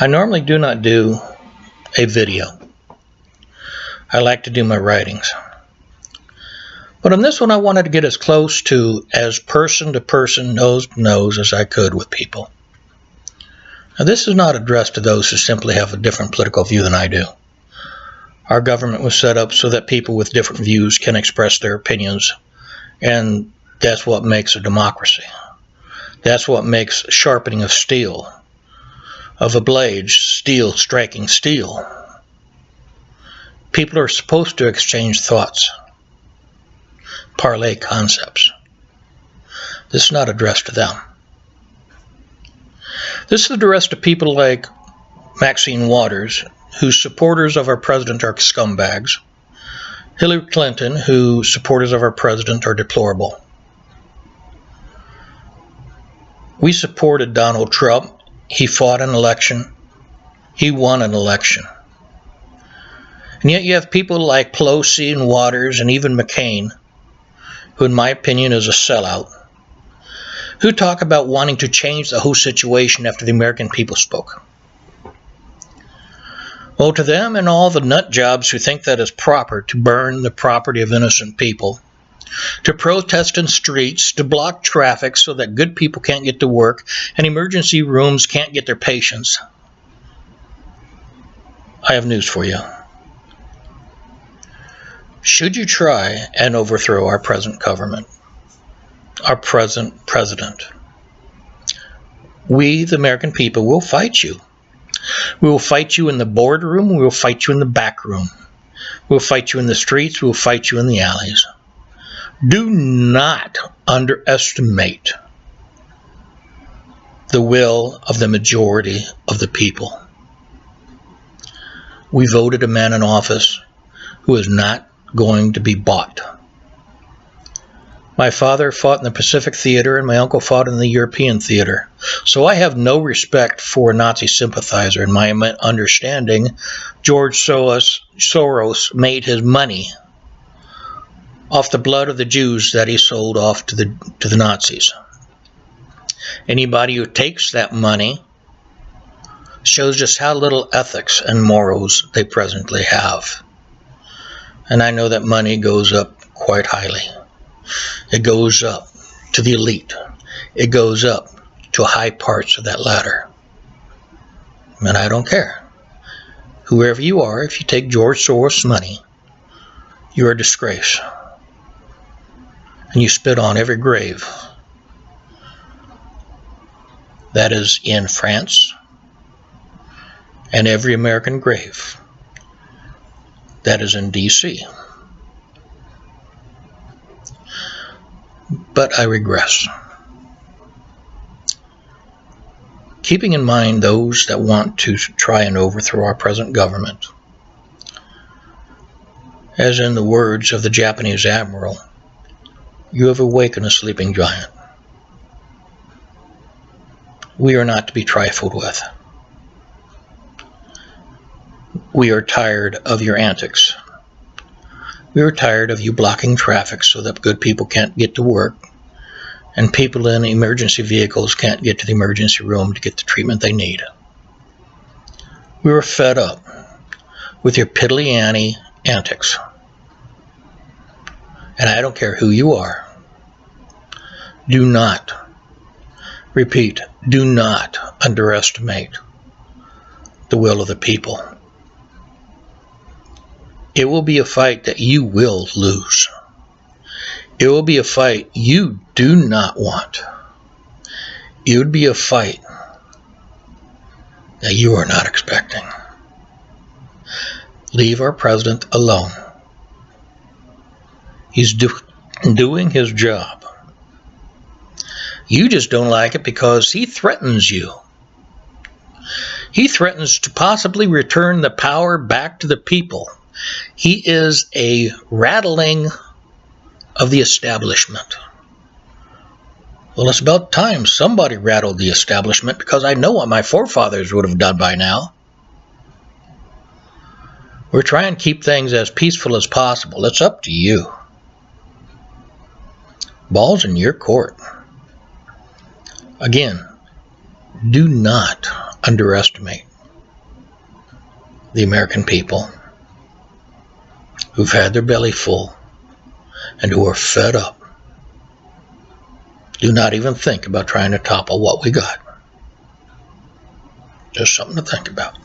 I normally do not do a video. I like to do my writings. But on this one, I wanted to get as close to as person, nose to nose as I could with people. Now, this is not addressed to those who simply have a different political view than I do. Our government was set up so that people with different views can express their opinions, and that's what makes a democracy. That's what makes sharpening of steel, of a blade, steel striking steel. People are supposed to exchange thoughts, parlay concepts. This is not addressed to them. This is addressed to people like Maxine Waters, whose supporters of our president are scumbags, Hillary Clinton, whose supporters of our president are deplorable. We supported Donald Trump. He fought an election. He won an election. And yet you have people like Pelosi and Waters and even McCain, who in my opinion is a sellout, who talk about wanting to change the whole situation after the American people spoke. Well, to them and all the nut jobs who think that it's proper to burn the property of innocent people, to protest in streets, to block traffic so that good people can't get to work and emergency rooms can't get their patients, I have news for you. Should you try and overthrow our present government, our present president, we, the American people, will fight you. We will fight you in the boardroom. We will fight you in the back room. We will fight you in the streets. We will fight you in the alleys. Do not underestimate the will of the majority of the people. We voted a man in office who is not going to be bought. My father fought in the Pacific Theater and my uncle fought in the European Theater. So I have no respect for a Nazi sympathizer. In my understanding, George Soros made his money off the blood of the Jews that he sold off to the Nazis. Anybody who takes that money shows just how little ethics and morals they presently have. And I know that money goes up quite highly. It goes up to the elite. It goes up to high parts of that ladder. And I don't care. Whoever you are, if you take George Soros' money, you're a disgrace. And you spit on every grave that is in France and every American grave that is in D.C. But I regress. Keeping in mind those that want to try and overthrow our present government, as in the words of the Japanese admiral, you have awakened a sleeping giant. We are not to be trifled with. We are tired of your antics. We are tired of you blocking traffic so that good people can't get to work and people in emergency vehicles can't get to the emergency room to get the treatment they need. We are fed up with your piddly-ante antics. And I don't care who you are. Do not, repeat, do not underestimate the will of the people. It will be a fight that you will lose. It will be a fight you do not want. It would be a fight that you are not expecting. Leave our president alone. He's doing his job. You just don't like it because he threatens you. He threatens to possibly return the power back to the people. He is a rattling of the establishment. Well, it's about time somebody rattled the establishment, because I know what my forefathers would have done by now. We're trying to keep things as peaceful as possible. It's up to you. Ball's in your court. Again, do not underestimate the American people, who've had their belly full and who are fed up, do not even think about trying to topple what we got. Just something to think about.